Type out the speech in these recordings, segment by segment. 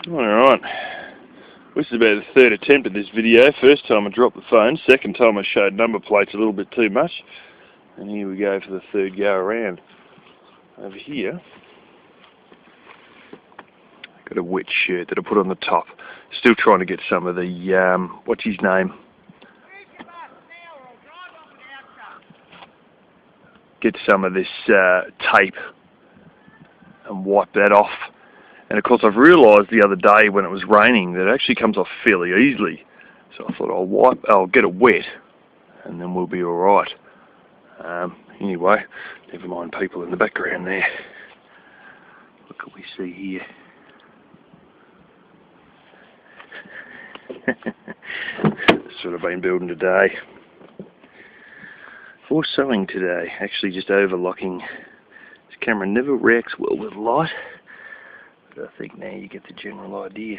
Alright, this is about the third attempt at this video. First time I dropped the phone, second time I showed number plates a little bit too much, and here we go for the third go around. Over here, got a wet shirt that I put on the top. Still trying to get some of the, what's his name? Get some of this tape and wipe that off. And of course I've realised the other day when it was raining that it actually comes off fairly easily. So I thought I'll get it wet and then we'll be alright. Anyway, never mind people in the background there. Look what we see here. That's what I've been building today. For sewing today, actually just overlocking. This camera never reacts well with light. But I think now you get the general idea.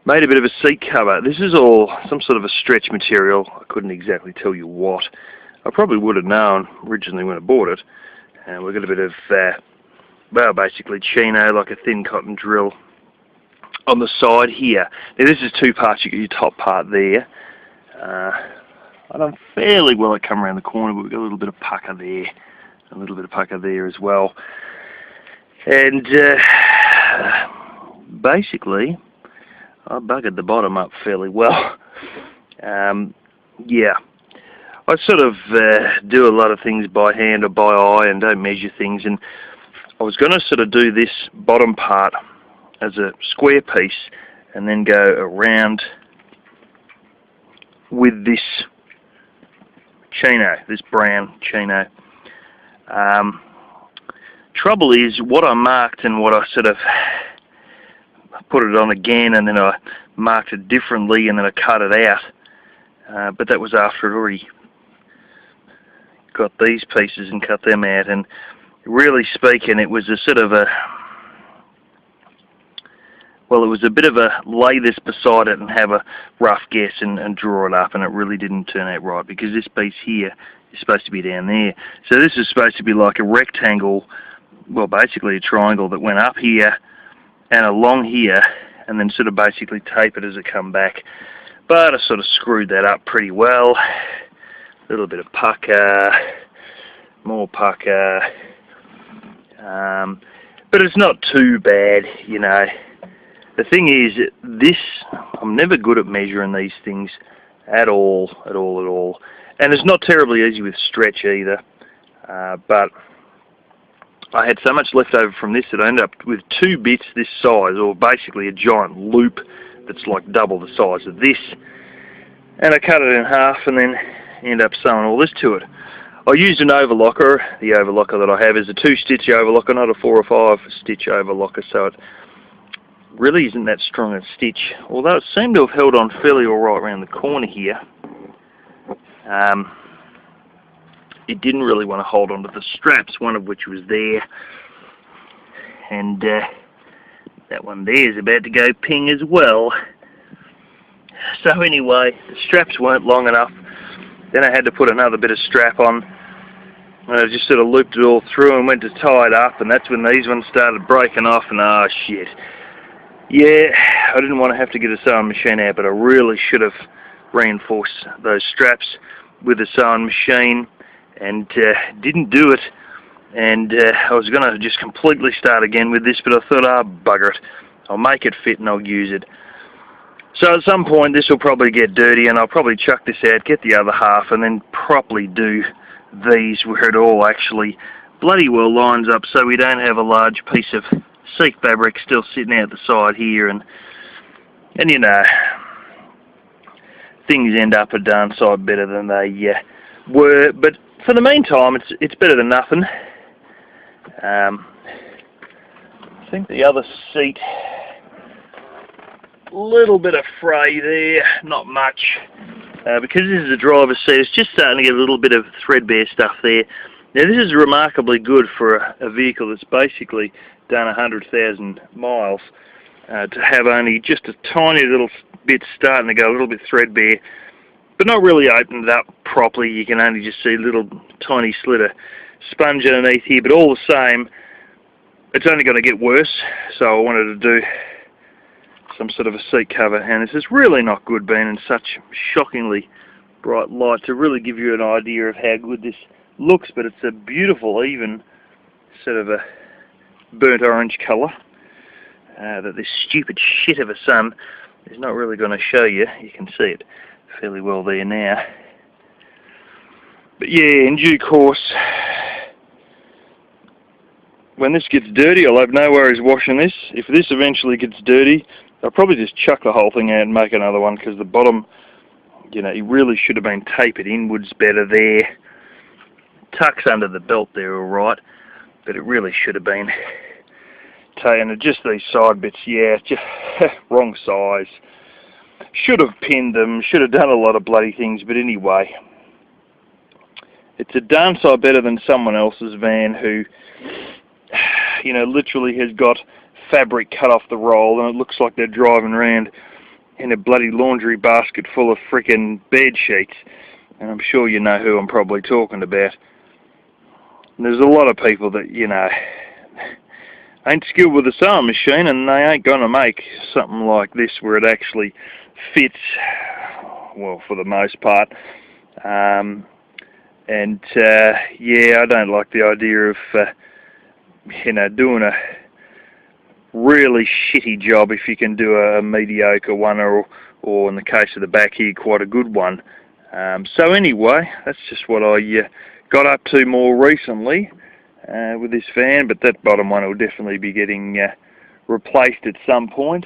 Made a bit of a seat cover. This is all some sort of a stretch material. I couldn't exactly tell you what. I probably would have known originally when I bought it. And we've got a bit of, well, basically chino, like a thin cotton drill on the side here. Now this is two parts. You got your top part there. I done fairly well at come around the corner, but we've got a little bit of pucker there, a little bit of pucker there as well. And basically, I buggered the bottom up fairly well. Yeah, I sort of do a lot of things by hand or by eye and don't measure things. And I was going to sort of do this bottom part as a square piece and then go around with this chino, this brown chino. Trouble is, what I marked and what I sort of put it on again, and then I marked it differently, and then I cut it out. But that was after I'd already got these pieces and cut them out. And really speaking, it was a sort of a, well, it was a bit of a lay this beside it and have a rough guess and draw it up, and it really didn't turn out right because this piece here is supposed to be down there. So this is supposed to be like a rectangle, well, basically a triangle that went up here and along here and then sort of basically tape it as it come back. But I sort of screwed that up pretty well. A little bit of pucker, more pucker. But it's not too bad, you know. The thing is, I'm never good at measuring these things at all. And it's not terribly easy with stretch either. But I had so much left over from this that I ended up with two bits this size, or basically a giant loop that's like double the size of this. And I cut it in half and then ended up sewing all this to it. I used an overlocker. The overlocker that I have is a 2-stitch overlocker, not a 4 or 5 stitch overlocker, so it really isn't that strong a stitch, although it seemed to have held on fairly alright around the corner here. It didn't really want to hold on to the straps, one of which was there, and that one there is about to go ping as well. So anyway, the straps weren't long enough. Then I had to put another bit of strap on, and I just sort of looped it all through and went to tie it up, and that's when these ones started breaking off, and oh shit. Yeah, I didn't want to have to get a sewing machine out, but I really should have reinforced those straps with a sewing machine, and didn't do it. And I was going to just completely start again with this, but I thought, ah, bugger it. I'll make it fit and I'll use it. So at some point this will probably get dirty, and I'll probably chuck this out, get the other half, and then properly do these where it all actually bloody well lines up, so we don't have a large piece of seat fabric still sitting out the side here, and you know, things end up a darn sight better than they were. But for the meantime, it's better than nothing. I think the other seat, a little bit of fray there, not much, because this is a driver's seat. It's just starting to get a little bit of threadbare stuff there. Now this is remarkably good for a vehicle that's basically done 100,000 miles, to have only just a tiny little bit starting to go a little bit threadbare. but not really opened it up properly. You can only just see a little tiny slit of sponge underneath here, but all the same, it's only going to get worse, so I wanted to do some sort of a seat cover, and this is really not good being in such shockingly bright light to really give you an idea of how good this looks, but it's a beautiful, even sort of a burnt orange colour that this stupid shit of a sun is not really going to show you. You can see it fairly well there now. But yeah, in due course, when this gets dirty, I'll have no worries washing this. If this eventually gets dirty, I'll probably just chuck the whole thing out and make another one, because the bottom, you know, it really should have been tapered inwards better there. Tucks under the belt there alright, but it really should have been taken. Just these side bits, yeah, just wrong size. Should have pinned them, should have done a lot of bloody things, but anyway. It's a darn sight better than someone else's van who, you know, literally has got fabric cut off the roll, and it looks like they're driving around in a bloody laundry basket full of frickin' bed sheets. And I'm sure you know who I'm probably talking about. And there's a lot of people that, you know, ain't skilled with a sewing machine, and they ain't gonna make something like this where it actually fits, well, for the most part. Yeah, I don't like the idea of, you know, doing a really shitty job if you can do a mediocre one, or in the case of the back here, quite a good one. So anyway, that's just what I got up to more recently with this van, but that bottom one will definitely be getting replaced at some point.